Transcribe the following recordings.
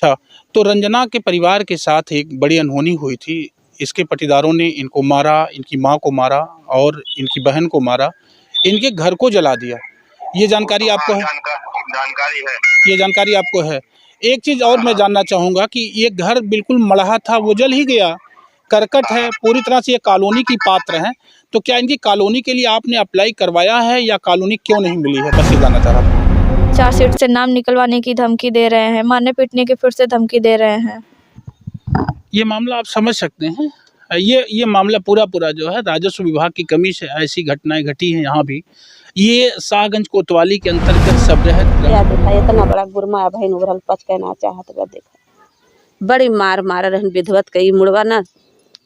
अच्छा, तो रंजना के परिवार के साथ एक बड़ी अनहोनी हुई थी। इसके पटीदारों ने इनको मारा, इनकी माँ को मारा और इनकी बहन को मारा, इनके घर को जला दिया। ये जानकारी आपको है? जानकारी है। ये जानकारी आपको है। एक चीज़ और मैं जानना चाहूँगा कि ये घर बिल्कुल मढ़ा था, वो जल ही गया। करकट है, पूरी तरह से ये कॉलोनी की पात्र हैं। तो क्या इनकी कॉलोनी के लिए आपने अप्लाई करवाया है या कॉलोनी क्यों नहीं मिली है? बस ये जानना चाह रहा था। चार्जशीट से नाम निकलवाने की धमकी दे रहे हैं, मारने पीटने की फिर से धमकी दे रहे हैं। ये मामला आप समझ सकते हैं। ये मामला पूरा जो है राजस्व विभाग की कमी से ऐसी घटनाएं घटी हैं यहाँ भी। ये शाहगंज कोतवाली के अंतर्गत सबरहद इतना बड़ा गुरमा बहन उभरल पच के ना चाहत बा देखा बड़ी मार रहन विधवत कई मुड़वा ना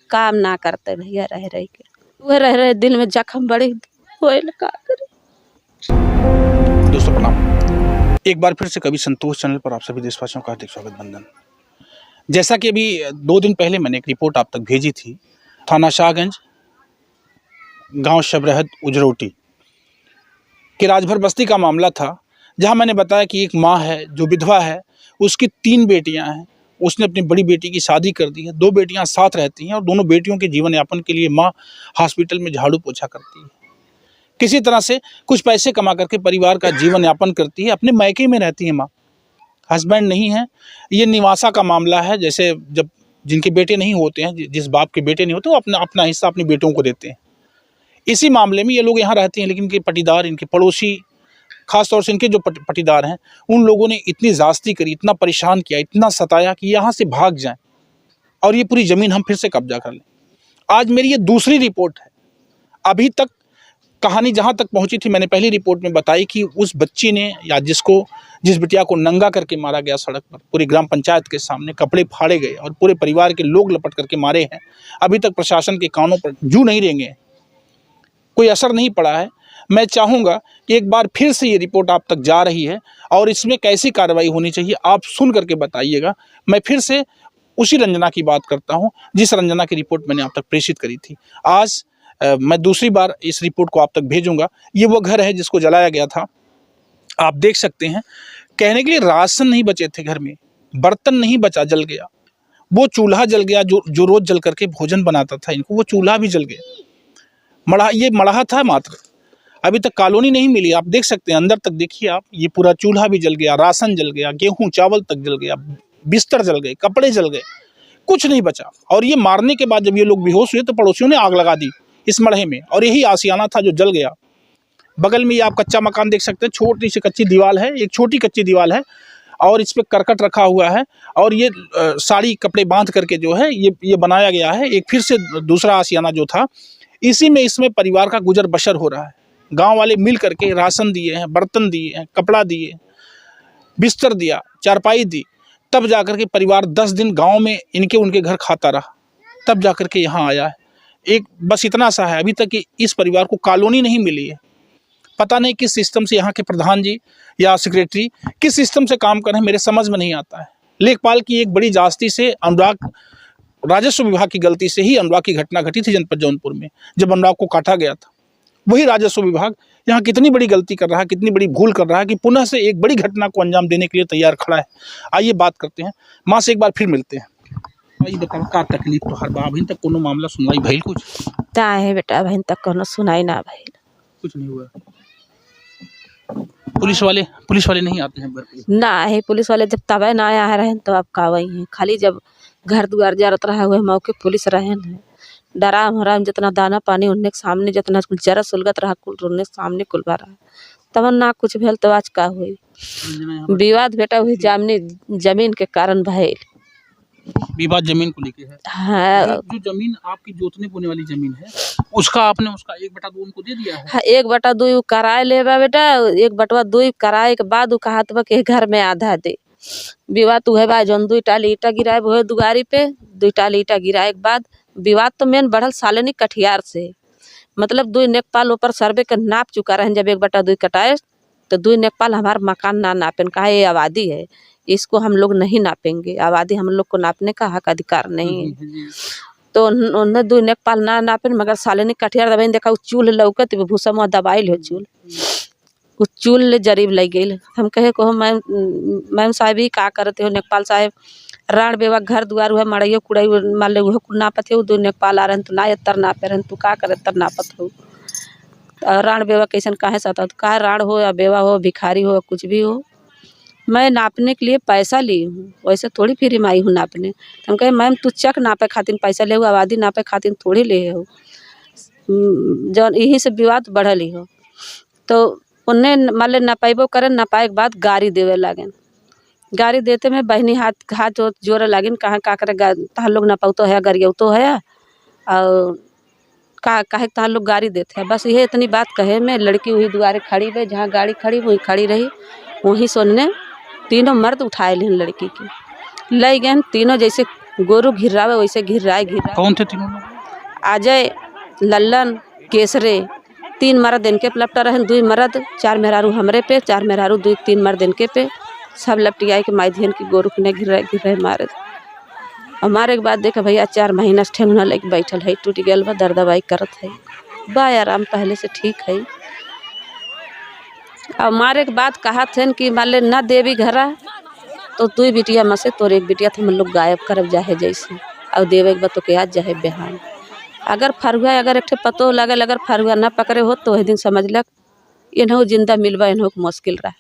काम ना करते भैया रह के वह रह दिल में जख्म बड़ी होए का करे। दोस्तों प्रणाम। एक बार फिर से कवि संतोष चैनल पर आप सभी देशवासियों का हार्दिक स्वागत बंदन। जैसा कि अभी 2 दिन पहले मैंने एक रिपोर्ट आप तक भेजी थी, थाना शाहगंज, गांव सबरहद उजरोटी के राजभर बस्ती का मामला था, जहां मैंने बताया कि एक माँ है जो विधवा है, उसकी 3 बेटियां हैं। उसने अपनी बड़ी बेटी की शादी कर दी है, 2 बेटियां साथ रहती हैं और दोनों बेटियों के जीवन यापन के लिए माँ हॉस्पिटल में झाड़ू पोछा करती है। किसी तरह से कुछ पैसे कमा करके परिवार का जीवन यापन करती है। अपने मायके में रहती है माँ, हस्बैंड नहीं है। ये निवासा का मामला है। जैसे जब जिनके बेटे नहीं होते हैं, जिस बाप के बेटे नहीं होते, वो अपना हिस्सा अपनी बेटों को देते हैं। इसी मामले में ये लोग यहाँ रहते हैं, लेकिन इनके पटीदार, इनके पड़ोसी, खासतौर से इनके जो पटीदार हैं, उन लोगों ने इतनी ज़्यादती करी, इतना परेशान किया, इतना सताया कि यहाँ से भाग जाएं और ये पूरी ज़मीन हम फिर से कब्जा कर लें। आज मेरी ये दूसरी रिपोर्ट है। अभी तक कहानी जहाँ तक पहुँची थी, मैंने पहली रिपोर्ट में बताई कि उस बच्ची ने या जिस बिटिया को नंगा करके मारा गया सड़क पर, पूरी ग्राम पंचायत के सामने कपड़े फाड़े गए और पूरे परिवार के लोग लपट करके मारे हैं। अभी तक प्रशासन के कानों पर जू नहीं रेंगे, कोई असर नहीं पड़ा है। मैं चाहूँगा कि एक बार फिर से ये रिपोर्ट आप तक जा रही है और इसमें कैसी कार्रवाई होनी चाहिए आप सुन करके बताइएगा। मैं फिर से उसी रंजना की बात करता हूँ जिस रंजना की रिपोर्ट मैंने आप तक प्रेषित करी थी। आज मैं दूसरी बार इस रिपोर्ट को आप तक भेजूंगा। ये वो घर है जिसको जलाया गया था। आप देख सकते हैं, कहने के लिए राशन नहीं बचे थे घर में, बर्तन नहीं बचा, जल गया। वो चूल्हा जल गया जो रोज जल करके भोजन बनाता था इनको, वो चूल्हा भी जल गया। ये मढ़ा था मात्र, अभी तक कॉलोनी नहीं मिली। आप देख सकते हैं, अंदर तक देखिए आप, ये पूरा चूल्हा भी जल गया, राशन जल गया, गेहूं चावल तक जल गया, बिस्तर जल गए, कपड़े जल गए, कुछ नहीं बचा। और ये मारने के बाद जब ये लोग बेहोश हुए तो पड़ोसियों ने आग लगा दी इस मढ़े में, और यही आशियाना था जो जल गया। बगल में ये आप कच्चा मकान देख सकते हैं, छोटी सी कच्ची दीवार है, एक छोटी कच्ची दीवार है और इस पे करकट रखा हुआ है और ये साड़ी कपड़े बांध करके जो है ये बनाया गया है। एक फिर से दूसरा आशियाना जो था, इसमें परिवार का गुजर बसर हो रहा है। गांव वाले मिल करके राशन दिए हैं, बर्तन दिए हैं, कपड़ा दिए, बिस्तर दिया, चारपाई दी, तब जाकर के परिवार 10 दिन गांव में उनके घर खाता रहा, तब जाकर के यहाँ आया है। एक बस इतना सा है, अभी तक इस परिवार को कॉलोनी नहीं मिली है। पता नहीं किस सिस्टम से यहाँ के प्रधान जी या सेक्रेटरी किस सिस्टम से काम कर रहे हैं, मेरे समझ में नहीं आता है। लेखपाल की एक बड़ी जास्ती से अनुराग, राजस्व विभाग की गलती से ही अनुराग की घटना घटी थी जनपद जौनपुर में, जब अनुराग को काटा गया था। वही राजस्व विभाग यहाँ कितनी बड़ी गलती कर रहा है, कितनी बड़ी भूल कर रहा है कि पुनः से एक बड़ी घटना को अंजाम देने के लिए तैयार खड़ा है। आइए बात करते हैं माँ से, एक बार फिर मिलते हैं। बताओ का तकलीफ तो हर बार तक कोनो मामला सुनवाई भइल कुछ? है बेटा बहन तक कोनो सुनाई ना भइल, कुछ नहीं हुआ। पुलिस वाले नहीं आते हैं ना है। पुलिस वाले जब तबे ना आया रहे तो अब का वही है, खाली जब घर दुआर जरत रहा हुए मौके पुलिस रहे हैं। डराम हराम जितना दाना पानी उनने सामने, जितना जरा सुलगत रहा कुल उनने सामने कुलवा रहा, तब ना कुछ भेल। तो आज का हुई विवाद बेटा हुई जमीन के कारण भइल। विवाद जमीन को लेके है। हाँ, जो जमीन आपकी जोतने बोने वाली जमीन है, उसका 1/2 उनको दे दिया है। हाँ, 1/2 कराए लेबा बेटा, 1/2 कराए के बाद कहत बा के घर में आधा दे। विवाद तो है बा, जौन 2 टाली ईटा गिराए वो दुआरी पे, 2 टाली ईटा गिराए के बाद विवाद तो मेन बढ़ल सालनी कठियार से। मतलब 2 नेकपाल ऊपर सर्वे के नाप चुका रहे। जब 1/2 कटाए तो 2 नेकपाल हमारा मकान ना नापेन, कहा ये आबादी है, इसको हम लोग नहीं नापेंगे, आबादी हम लोग को नापने का हक अधिकार नहीं है। तो उन्हें 2 नेकपाल ना नापेन, मगर सालनी कठियार दबाई देखा चूल्ह लौकत भूसा मुँह दबाइल हो चूल्ह, कुछ चूल ले जरीब लग गई। हम कहे को मैम साहब ही का करते हो नेकपाल साहब राण बेवा घर दुआर हुआ मड़ैयो कुड़ाई मान ले वो नापत हो दो नेकपाल आ रहन तो ना तर नापे रहन तू का करे तर नापत हो। राण बेवा कैसन काहे सता तो काहे राण हो या बेवा हो भिखारी हो कुछ भी हो, मैं नापने के लिए पैसा ली हूँ, वैसे थोड़ी फिर आई हूँ नापने। हम कहे मैम तू चक नापे खातिर पैसा ले हो, आबादी नापे खातिर थोड़ी ले हो, जौन यहीं से विवाद बढ़ल ही हो। तो उन्हें मान ले नपाइबो करे, नपाए के बाद गाड़ी देवे लागेन, गाड़ी देते में बहनी हाथ जोरे लागिन कहाँ का करे तहाँ लोग नपाऊ तो है गरियो तो है और काहे तहाँ लोग गाड़ी देते हैं। बस ये इतनी बात कहे मैं लड़की वही दुआरे खड़ी है, जहाँ गाड़ी खड़ी वहीं खड़ी रही, वहीं सुनने तीनों मर्द उठाए लेन लड़की की ले गए तीनों, जैसे गोरू घिरावे वैसे घिराए। कौन थे तीनों लोग? अजय, लल्लन, केसरे, 3 मर्द इनके पे लपटा रहे, 2 मर्द 4 मेहरारू हमरे पे, 4 मेहरारू 2-3 मर्द इनके पे, सब लपटियाए के माध्यन की गोरू ने घिर मारे। हमारे के बाद देखा भैया 4 महीना से ठेंगना लेके बैठल है, टूट गया बा, दर्द दवाई करत है बा, आराम पहले से ठीक है। और मारे के बाद कहा थे कि मान ले न देवी घरा तो 2 बिटिया में से तोर एक बिटिया तो हम लोग गायब करब जाहे जैसे, और देवे के बाद तो क्या जाहे बिहान। अगर फरुआ अगर एक पतो लगल अगर फरुआ न पकड़े हो तो वही दिन समझलक इन्हों जिंदा मिलवा इन्हों मुश्किल रहा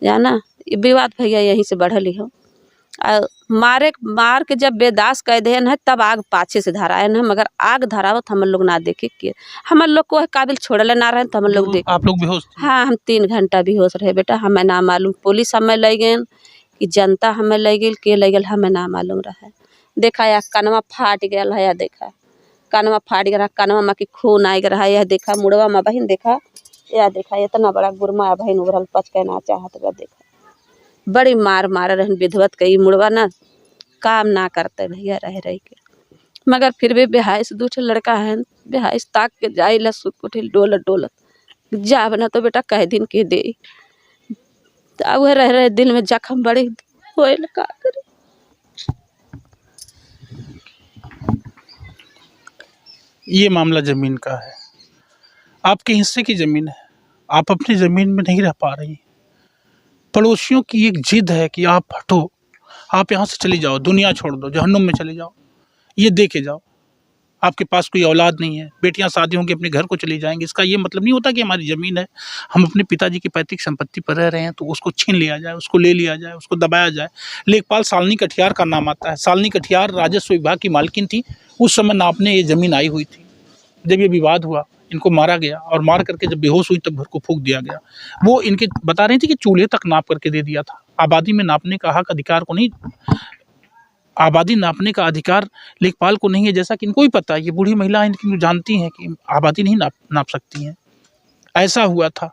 जाना। ये विवाद भैया यहीं से बढ़ल ही हो। मार के जब बेदास कह दे है तब आग पाछे से धराए न, मगर आग धरावत हम लोग ना देखे कि हम लोग को काबिल छोड़ले ना रहे तो हम लोग देख। आप लोग बेहोश? हाँ, हम 3 घंटा बेहोश रहे बेटा, हमें ना मालूम पुलिस हमें ले गए कि जनता हमें ले गई के ले गए हमें ना मालूम रहा। देखा या कनवा फाट गया है, या देखा कनवा फाट गया, कनवा में की खून आ गया है, यह देखा मुड़वा में बहन देखा, या देखा इतना बड़ा गुरमा बहन उभरल पच के ना चाहत बा, देखा बड़ी मार रहन विधवत कई मुड़वा ना काम ना करते भैया रह के, मगर फिर भी बेहाइस 2 लड़का है बेहाइस ताक के जाइला सुत कुटिल डोलत जा बना तो बेटा कह दिन के दे, तो वह रह दिल में जख्म बड़े होए का करे। ये मामला ज़मीन का है, आपके हिस्से की ज़मीन है, आप अपनी ज़मीन में नहीं रह पा रही, पड़ोसियों की एक जिद है कि आप हटो, आप यहाँ से चली जाओ, दुनिया छोड़ दो, जहन्नुम में चले जाओ, ये दे के जाओ। आपके पास कोई औलाद नहीं है, बेटियां शादी होंगी अपने घर को चली जाएंगी, इसका ये मतलब नहीं होता कि हमारी ज़मीन है, हम अपने पिताजी की पैतृक संपत्ति पर रह रहे हैं तो उसको छीन लिया जाए, उसको ले लिया जाए, उसको दबाया जाए। लेखपाल सालनी कठियार का नाम आता है। सालनी कठियार राजस्व विभाग की मालकिन थी, उस समय नापने ये ज़मीन आई हुई थी। जब ये विवाद हुआ इनको मारा गया और मार करके जब बेहोश हुई तब घर को फूंक दिया गया। वो इनके बता रही थी कि चूल्हे तक नाप करके दे दिया था। आबादी में नापने का हक अधिकार को नहीं, आबादी नापने का अधिकार लेखपाल को नहीं है, जैसा कि इनको ही पता है। ये बूढ़ी महिला इनकी जानती हैं कि आबादी नहीं नाप सकती हैं। ऐसा हुआ था।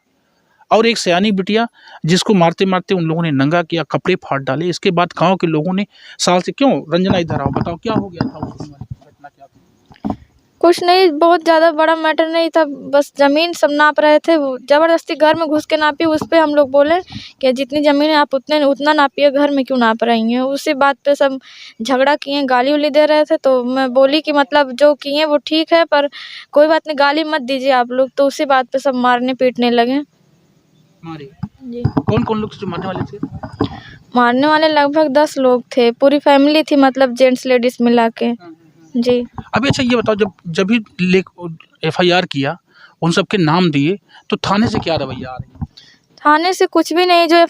और एक सयानी बिटिया जिसको मारते मारते उन लोगों ने नंगा किया, कपड़े फाड़ डाले। इसके बाद गाँव के लोगों ने साल से क्यों रंजना इधर आओ, बताओ क्या हो गया था उस समय, घटना क्या थी? कुछ नहीं, बहुत ज़्यादा बड़ा मैटर नहीं था, बस ज़मीन सब नाप रहे थे, वो ज़बरदस्ती घर में घुस के नापी। उस पर हम लोग बोले कि जितनी ज़मीन है आप उतना नापिए, घर में क्यों नाप रही हैं। उसी बात पे सब झगड़ा किए, गाली उली दे रहे थे। तो मैं बोली कि मतलब जो किए वो ठीक है, पर कोई बात नहीं, गाली मत दीजिए आप लोग। तो उसी बात पे सब मारने पीटने लगे। जी, कौन कौन लोग जो मारने वाले थे? मारने वाले लगभग 10 लोग थे, पूरी फैमिली थी, मतलब जेंट्स लेडीज़ मिला के। जी। अभी अच्छा ये बताओ, जब भी FIR किया, उन सबके नाम दिए, तो थाने से क्या रवैया आ रही है? थाने से कुछ भी नहीं, जो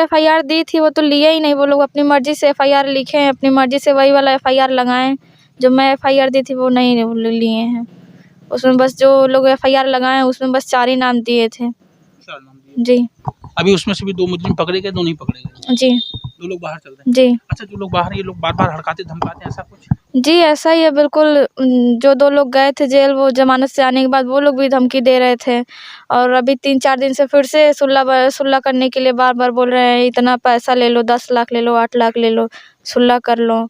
FIR दी थी वो तो लिए ही नहीं। वो लोग अपनी मर्ज़ी से FIR लिखे हैं, अपनी मर्ज़ी से वही वाला FIR लगाएं। जो मैं FIR दी थी वो नहीं लिए हैं। उसमें बस जो लोग FIR लगाए उसमें बस 4 ही नाम दिए थे। 4 नाम दिए? जी। अभी उसमें से भी 2 मुजरिम पकड़े गए, 2 नहीं पकड़े गए? जी। 2 लोग बाहर चल रहे हैं? जी। अच्छा, जो लोग बाहर, ये लोग बार-बार हड़काते धमकाते हैं, ऐसा कुछ? जी, ऐसा ही है बिल्कुल। जो 2 लोग गए थे जेल, वो ज़मानत से आने के बाद वो लोग भी धमकी दे रहे थे। और अभी 3-4 दिन से फिर से सुलह करने के लिए बार-बार बोल रहे हैं, इतना पैसा ले लो, 10 लाख ले लो, 8 लाख ले लो, सुलह कर लो।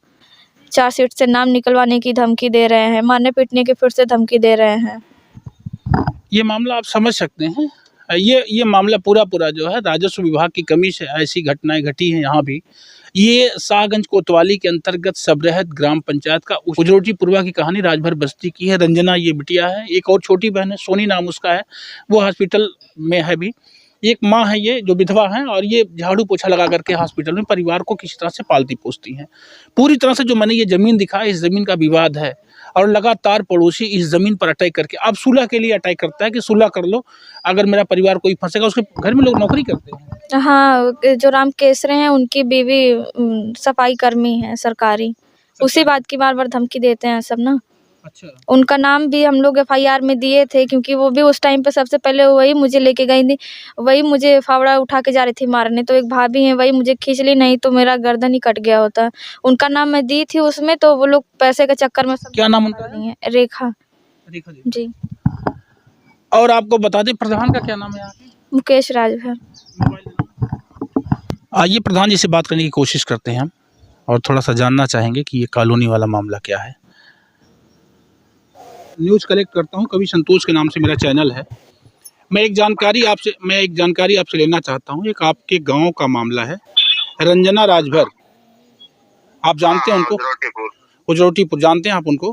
चार्जशीट से नाम निकलवाने की धमकी दे रहे हैं, मारने पीटने की फिर से धमकी दे रहे हैं। ये मामला आप समझ सकते हैं, ये मामला पूरा जो है राजस्व विभाग की कमी से ऐसी घटनाएं घटी हैं। यहाँ भी ये शाहगंज कोतवाली के अंतर्गत सबरहत ग्राम पंचायत का उजरोटी पूर्वा की कहानी राजभर बस्ती की है। रंजना ये बिटिया है, एक और छोटी बहन है, सोनी नाम उसका है। वो हॉस्पिटल में है भी, एक माँ है ये जो विधवा हैं और ये झाड़ू पोछा लगा करके हॉस्पिटल में परिवार को किसी तरह से पालती पोसती हैं। पूरी तरह से जो मैंने ये ज़मीन दिखाया, इस ज़मीन का विवाद है और लगातार पड़ोसी इस ज़मीन पर अटैक करके अब सुलह के लिए अटैक करता है कि सुलह कर लो, अगर मेरा परिवार कोई फंसेगा। उसके घर में लोग नौकरी करते हैं। हाँ, जो राम केसरे हैं उनकी बीवी सफाई कर्मी है सरकारी, उसी बात की बार बार धमकी देते हैं सब ना। अच्छा। उनका नाम भी हम लोग FIR में दिए थे, क्योंकि वो भी उस टाइम पे सबसे पहले वही मुझे लेके गई थी, वही मुझे फावड़ा उठा के जा रही थी मारने। तो एक भाभी हैं, वही मुझे खींच ली, नहीं तो मेरा गर्दन ही कट गया होता। उनका नाम मैं दी थी उसमें, तो वो लोग पैसे के चक्कर में सब क्या नाम उनका है? रेखा रेखा जी। जी। और आपको बता दें प्रधान का क्या नाम है यहाँ के? मुकेश राजभर। आइए प्रधान जी से बात करने की कोशिश करते हैं हम और थोड़ा सा जानना चाहेंगे कि ये कॉलोनी वाला मामला क्या है। न्यूज़ कलेक्ट करता हूँ, कवि संतोष के नाम से मेरा चैनल है। मैं एक जानकारी आपसे लेना चाहता हूँ। एक आपके गांव का मामला है, रंजना राजभर, आप जानते हैं उनको? उजरोटीपुर जानते हैं आप उनको?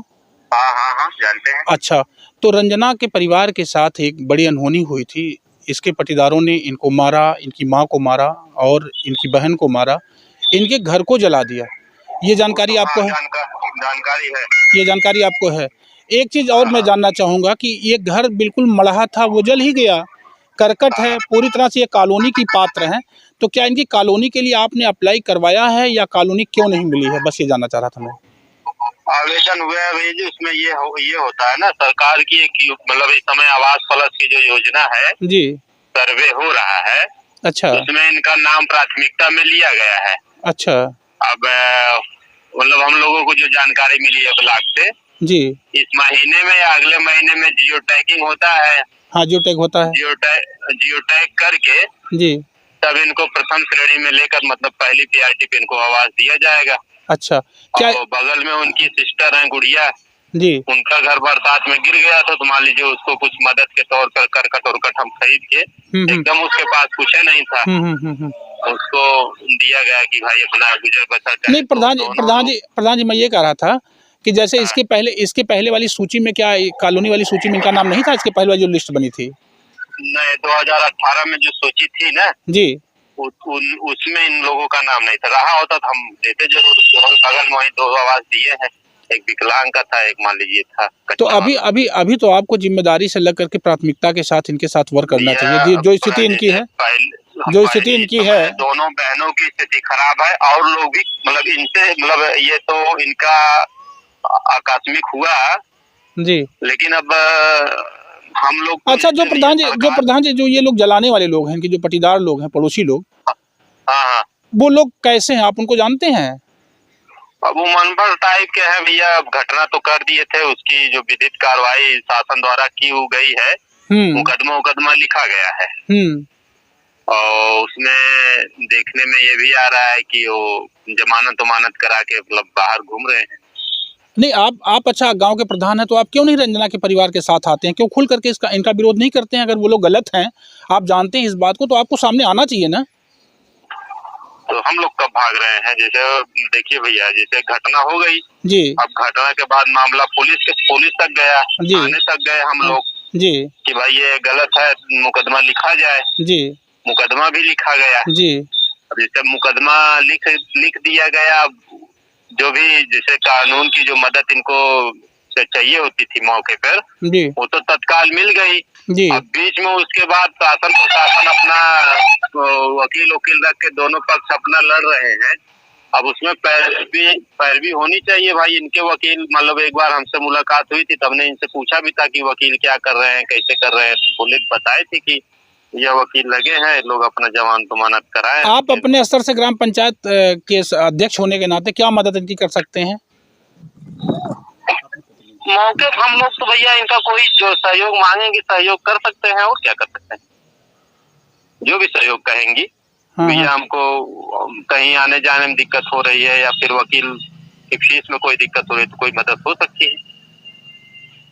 हाँ जानते हैं। अच्छा, तो रंजना के परिवार के साथ एक बड़ी अनहोनी हुई थी। इसके पटीदारों ने इनको मारा, इनकी माँ को मारा और इनकी बहन को मारा, इनके घर को जला दिया। ये जानकारी आपको है? जानकारी है। ये जानकारी आपको है। एक चीज़ और मैं जानना चाहूँगा कि ये घर बिल्कुल मढ़ा था, वो जल ही गया, करकट है, पूरी तरह से ये कॉलोनी की पात्र हैं। तो क्या इनकी कॉलोनी के लिए आपने अप्लाई करवाया है या कॉलोनी क्यों नहीं मिली है? बस ये जानना चाह रहा था मैं। आवेदन हुआ है भैया जी, उसमें ये होता है ना, सरकार की एक मतलब इस समय आवास प्लस की जो योजना है जी, सर्वे हो रहा है। अच्छा। उसमें इनका नाम प्राथमिकता में लिया गया है। अच्छा। अब मतलब हम लोगों को जो जानकारी मिली है ब्लॉक से, जी, इस महीने में या अगले महीने में जियो टैगिंग होता है। हाँ, जियो टैग होता है। जियो टैग करके जी, तब इनको प्रथम श्रेणी में लेकर मतलब पहली प्रायोरिटी पे इनको आवास दिया जाएगा। अच्छा। क्या? और बगल में उनकी सिस्टर है गुड़िया जी, उनका घर बरसात में गिर गया था, तो मान लीजिए उसको कुछ मदद के तौर पर करकट उरकट हम खरीद के, एकदम उसके पास कुछ नहीं था, उसको दिया गया कि भाई अपना गुजर बसर करें। नहीं प्रधान जी मैं ये कह रहा था कि जैसे इसके पहले वाली सूची में, क्या कॉलोनी वाली सूची में इनका नाम नहीं था? इसके पहले वाली जो लिस्ट बनी थी? नहीं, 2018 में जो सूची थी ना जी, उसमें इन लोगों का नाम नहीं था। रहा होता तो हम देते जरूर। बगल में वही 2 आवास दिए हैं, एक विकलांग का था, एक मान लीजिए था। तो अभी तो आपको जिम्मेदारी से लग करके प्राथमिकता के साथ इनके साथ वर्क करना चाहिए। जो स्थिति इनकी है, जो स्थिति इनकी है, दोनों बहनों की स्थिति खराब है और लोग भी मतलब इनसे मतलब ये तो इनका आकस्मिक हुआ जी, लेकिन अब हम लोग। अच्छा, जो प्रधान जी जो ये लोग जलाने वाले लोग हैं, इनके जो पटीदार लोग हैं, पड़ोसी लोग, हाँ, वो लोग कैसे हैं? आप उनको जानते हैं? अब वो मनभर टाइप के हैं भैया। अब घटना तो कर दिए थे, उसकी जो विधिक कार्रवाई शासन द्वारा की गई है, मुकदमा लिखा गया है और उसमें देखने में ये भी आ रहा है कि वो जमानत करा के मतलब बाहर घूम रहे हैं। नहीं, आप अच्छा गांव के प्रधान हैं, तो आप क्यों नहीं रंजना के परिवार के साथ आते हैं? क्यों खुल करके इनका विरोध नहीं करते हैं? अगर वो लोग गलत हैं, आप जानते हैं इस बात को, तो आपको सामने आना चाहिए ना। तो हम लोग कब भाग रहे हैं? जैसे देखिए भैया, जैसे घटना हो गई जी, अब घटना के बाद मामला पुलिस तक गया, थाने तक गए हम लोग जी, कि भाई ये गलत है, मुकदमा लिखा जाए। जी, मुकदमा भी लिखा गया जी। अब जैसे मुकदमा लिख दिया गया, जो भी जैसे कानून की जो मदद इनको चाहिए होती थी मौके पर जी, वो तो तत्काल मिल गई जी। अब बीच में उसके बाद शासन प्रशासन अपना वकील रख के दोनों पक्ष अपना लड़ रहे हैं। अब उसमें पैरवी होनी चाहिए भाई। इनके वकील मतलब एक बार हमसे मुलाकात हुई थी, तब ने इनसे पूछा भी था कि वकील क्या कर रहे हैं, कैसे कर रहे हैं, तो पुलिस बताई थी कि यह वकील लगे हैं, लोग अपना जमानत कराए। आप अपने स्तर से ग्राम पंचायत के अध्यक्ष होने के नाते क्या मदद इनकी कर सकते हैं? मौके पर हम लोग तो भैया इनका कोई जो सहयोग मांगेंगे सहयोग कर सकते हैं, और क्या कर सकते हैं, जो भी सहयोग कहेंगी। भैया हमको कहीं आने जाने में दिक्कत हो रही है या फिर वकील की फीस में कोई दिक्कत हो रही है, तो कोई मदद हो सकती है।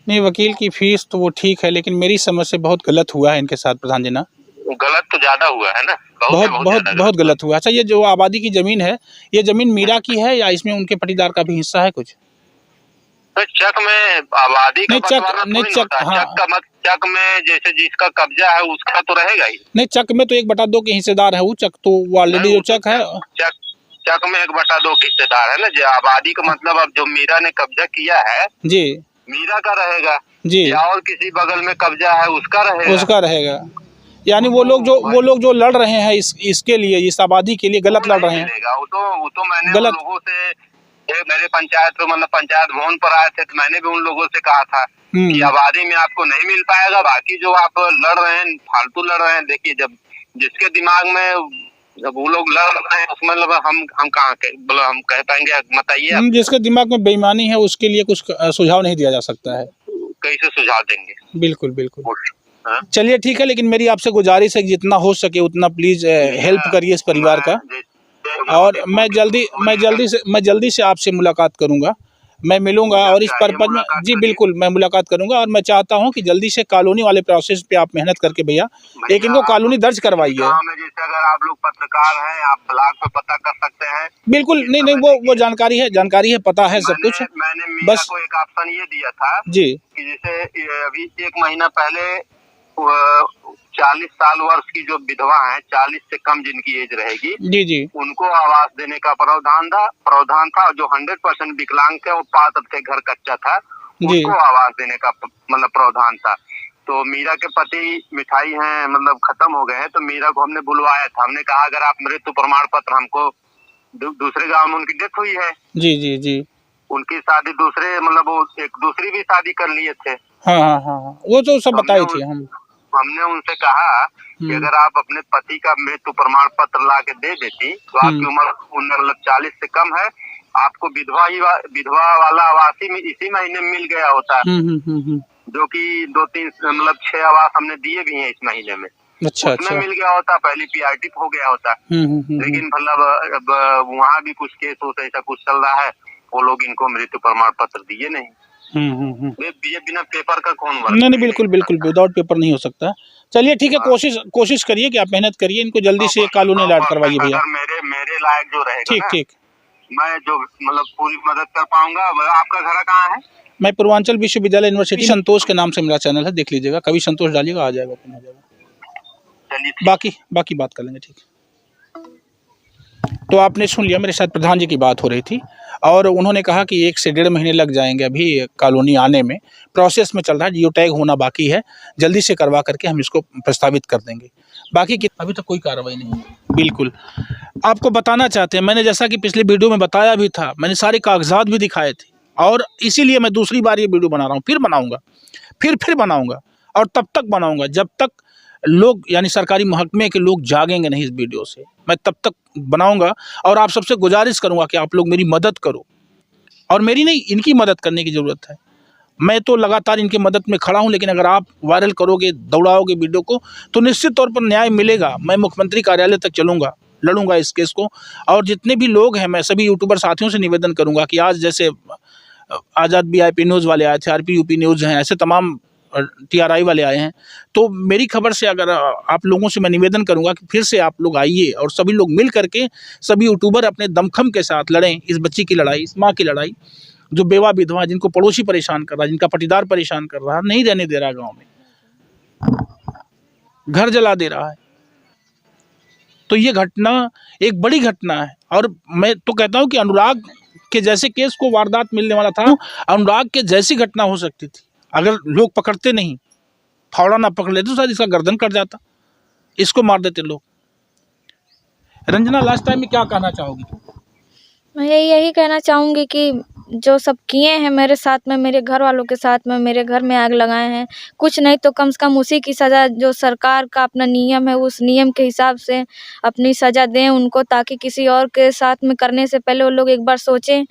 नहीं, वकील की फीस तो वो ठीक है, लेकिन मेरी समझ से बहुत गलत हुआ है इनके साथ प्रधान जी ना। गलत तो ज्यादा हुआ है ना, बहुत गलत हुआ। अच्छा, ये जो आबादी की जमीन है, ये जमीन मीरा की है या इसमें उनके पटीदार का भी हिस्सा है कुछ? तो चक में आबादी का नहीं, बंटवारा नहीं, थोड़ी चक, होता है। हाँ, चक में जैसे जिसका कब्जा है उसका तो रहेगा ही। नहीं, चक में तो 1/2 के हिस्सेदार है वो चक, तो वो ऑलरेडी जो चक है। चक में 1/2 के हिस्सेदार है ना, जो आबादी का मतलब अब जो मीरा ने कब्जा किया है जी, मीरा का रहेगा जी, या और किसी बगल में कब्जा है उसका रहेगा। यानी वो लोग जो लड़ रहे हैं इसके लिए, इस आबादी के लिए गलत लड़ रहे हैं। वो तो मैंने गलत। उन लोगों से, मेरे पंचायत पे मतलब पंचायत भवन पर आए थे तो मैंने भी उन लोगों से कहा था कि आबादी में आपको नहीं मिल पाएगा, बाकी जो आप लड़ रहे हैं फालतू लड़ रहे हैं। देखिए जब जिसके दिमाग में जब वो लोग लड़ रहे हैं उसमें मतलब हम कहाँ के मतलब हम कह पाएंगे, बताइए। जिसके दिमाग में बेईमानी है उसके लिए कुछ सुझाव नहीं दिया जा सकता है। कैसे सुझाव देंगे? बिल्कुल बिल्कुल। चलिए ठीक है, लेकिन मेरी आपसे गुजारिश है कि जितना हो सके उतना प्लीज हेल्प करिए इस परिवार का। और मैं जल्दी से आपसे मुलाकात करूंगा, मैं मिलूंगा और इस पर्पज में, जी बिल्कुल मैं मुलाकात करूंगा। और मैं चाहता हूं कि जल्दी से कॉलोनी वाले प्रोसेस पे आप मेहनत करके भैया एक इनको कॉलोनी दर्ज करवाइए। जैसे अगर आप लोग पत्रकार हैं, आप ब्लॉग पे पता कर सकते हैं। बिल्कुल, नहीं वो जानकारी है, पता है सब कुछ। मैंने बस को एक ऑप्शन ये दिया था जी कि जैसे अभी 1 महीना पहले 40 साल वर्ष की जो विधवा है, 40 से कम जिनकी एज रहेगी, जी जी, उनको आवास देने का प्रावधान था। जो 100% विकलांग थे, वो पात्र थे, घर कच्चा था, उनको आवास देने का मतलब प्रावधान था। तो मीरा के पति मिठाई हैं मतलब खत्म हो गए हैं, तो मीरा को हमने बुलवाया था। हमने कहा अगर आप मृत्यु प्रमाण पत्र हमको, दूसरे गांव में उनकी डेथ हुई है, जी जी जी, उनकी शादी दूसरे मतलब वो एक दूसरी भी शादी कर लिए थे। हाँ, वो तो सब बताई थी। हमने उनसे कहा कि अगर आप अपने पति का मृत्यु प्रमाण पत्र ला के दे देती तो आपकी उम्र मतलब 40 से कम है, आपको विधवा वाला आवास में इसी महीने मिल गया होता, जो कि 2-3 मतलब 6 आवास हमने दिए भी हैं इस महीने में। अच्छा, मिल गया होता, पहले पीआरटी हो गया होता। लेकिन मतलब अब वहाँ भी कुछ केस होता, ऐसा कुछ चल रहा है, वो लोग इनको मृत्यु प्रमाण पत्र दिए नहीं। ये बिना पेपर का कौन वर्क? नहीं, बिल्कुल विदाउट पेपर नहीं हो सकता। चलिए ठीक है, कोशिश करिए कि आप मेहनत करिए, इनको जल्दी से कॉलोनी अलॉट करवाइए भैया। मेरे लायक जो रहेगा ठीक, मैं जो मतलब पूरी मदद कर पाऊंगा। आपका घर कहाँ है? मैं पूर्वांचल विश्वविद्यालय यूनिवर्सिटी, संतोष के नाम से मेरा चैनल है, देख लीजिएगा, कभी संतोष डालिएगा, आ जाएगा, ओपन हो जाएगा। चलिए बाकी बात कर लेंगे, ठीक। तो आपने सुन लिया, मेरे साथ प्रधान जी की बात हो रही थी और उन्होंने कहा कि 1 से 1.5 महीने लग जाएंगे अभी कॉलोनी आने में, प्रोसेस में चल रहा है, जियो टैग होना बाकी है, जल्दी से करवा करके हम इसको प्रस्तावित कर देंगे। बाकी की अभी तक कोई कार्रवाई नहीं है। बिल्कुल आपको बताना चाहते हैं, मैंने जैसा कि पिछले वीडियो में बताया भी था, मैंने सारे कागजात भी दिखाए थे और इसीलिए मैं दूसरी बार ये वीडियो बना रहा हूँ, फिर बनाऊँगा, फिर बनाऊँगा और तब तक बनाऊँगा जब तक लोग यानी सरकारी महकमे के लोग जागेंगे नहीं इस वीडियो से, मैं तब तक बनाऊंगा। और आप सबसे गुजारिश करूंगा कि आप लोग मेरी मदद करो, और मेरी नहीं, इनकी मदद करने की ज़रूरत है। मैं तो लगातार इनकी मदद में खड़ा हूं, लेकिन अगर आप वायरल करोगे, दौड़ाओगे वीडियो को, तो निश्चित तौर पर न्याय मिलेगा। मैं मुख्यमंत्री कार्यालय तक चलूँगा, लड़ूंगा इस केस को। और जितने भी लोग हैं, मैं सभी यूट्यूबर साथियों से निवेदन करूँगा कि आज जैसे आज़ाद VIP न्यूज़ वाले आए थे, RPUP न्यूज़ हैं, ऐसे तमाम TRI वाले आए हैं, तो मेरी खबर से अगर आप लोगों से मैं निवेदन करूंगा कि फिर से आप लोग आइए और सभी लोग मिल करके, सभी यूट्यूबर अपने दमखम के साथ लड़ें इस बच्ची की लड़ाई, इस माँ की लड़ाई, जो बेवा विधवा, जिनको पड़ोसी परेशान कर रहा है, जिनका पटीदार परेशान कर रहा है, नहीं रहने दे रहा, गाँव में घर जला दे रहा है। तो ये घटना एक बड़ी घटना है। और मैं तो कहता हूँ कि अनुराग के जैसे केस को वारदात मिलने वाला था, अनुराग के जैसी घटना हो सकती थी अगर लोग पकड़ते नहीं, फावड़ा ना पकड़ लेते तो शायद इसका गर्दन कट जाता, इसको मार देते लोग। रंजना, लास्ट टाइम में क्या कहना चाहोगी? मैं यही कहना चाहूँगी कि जो सब किए हैं मेरे साथ में, मेरे घर वालों के साथ में, मेरे घर में आग लगाए हैं, कुछ नहीं तो कम से कम उसी की सज़ा, जो सरकार का अपना नियम है, उस नियम के हिसाब से अपनी सज़ा दें उनको, ताकि किसी और के साथ में करने से पहले वो लोग एक बार सोचें।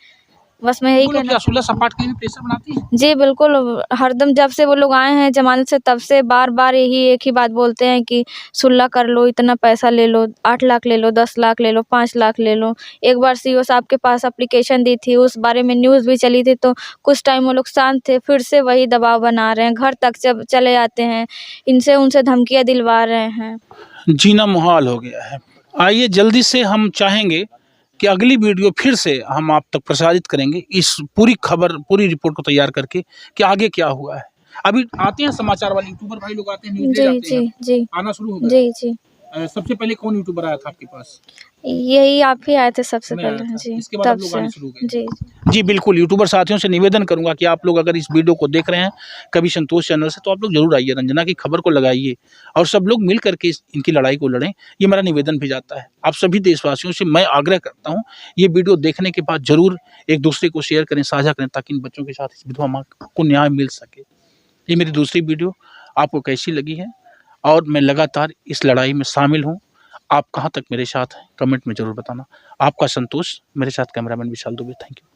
बस मैं यही कहना। सुलह सपाट के लिए प्रेशर बनाती है? जी बिल्कुल, हरदम जब से वो लोग आए हैं जमानत से, तब से बार यही एक ही बात बोलते हैं कि सुलह कर लो, इतना पैसा ले लो, 8 लाख ले लो, 10 लाख ले लो, 5 लाख ले लो। एक बार CO साहब के पास एप्लीकेशन दी थी, उस बारे में न्यूज़ भी चली थी, तो कुछ टाइम वो लोग शांत थे, फिर से वही दबाव बना रहे हैं, घर तक जब चले आते हैं, उनसे धमकियाँ दिलवा रहे हैं। जीना मुहाल हो गया है। आइए जल्दी से हम चाहेंगे कि अगली वीडियो फिर से हम आप तक प्रसारित करेंगे इस पूरी खबर, पूरी रिपोर्ट को तैयार करके कि आगे क्या हुआ है। अभी आते हैं समाचार वाले यूट्यूबर भाई लोग आते हैं, न्यूज़ ले जाते हैं, जी आना शुरू हो गए। जी जी सबसे पहले कौन यूट्यूबर आया था आपके पास? यही आप ही आए थे सबसे मैं आया पहले। था। जी इसके बाद आप तब लोग से आने शुरू हो गए। जी जी बिल्कुल, यूट्यूबर साथियों से निवेदन करूंगा कि आप लोग अगर इस वीडियो को देख रहे हैं कभी संतोष चैनल से, तो आप लोग जरूर आइए, रंजना की खबर को लगाइए और सब लोग मिल करके इनकी लड़ाई को लड़ें। ये मेरा निवेदन भी जाता है। आप सभी देशवासियों से मैं आग्रह करता हूँ, ये वीडियो देखने के बाद जरूर एक दूसरे को शेयर करें, साझा करें, ताकि इन बच्चों के साथ इस विधवा माँ को न्याय मिल सके। ये मेरी दूसरी वीडियो आपको कैसी लगी है और मैं लगातार इस लड़ाई में शामिल हूँ। आप कहाँ तक मेरे साथ हैं कमेंट में ज़रूर बताना। आपका संतोष, मेरे साथ cameraman Vishal Dubey. Thank you.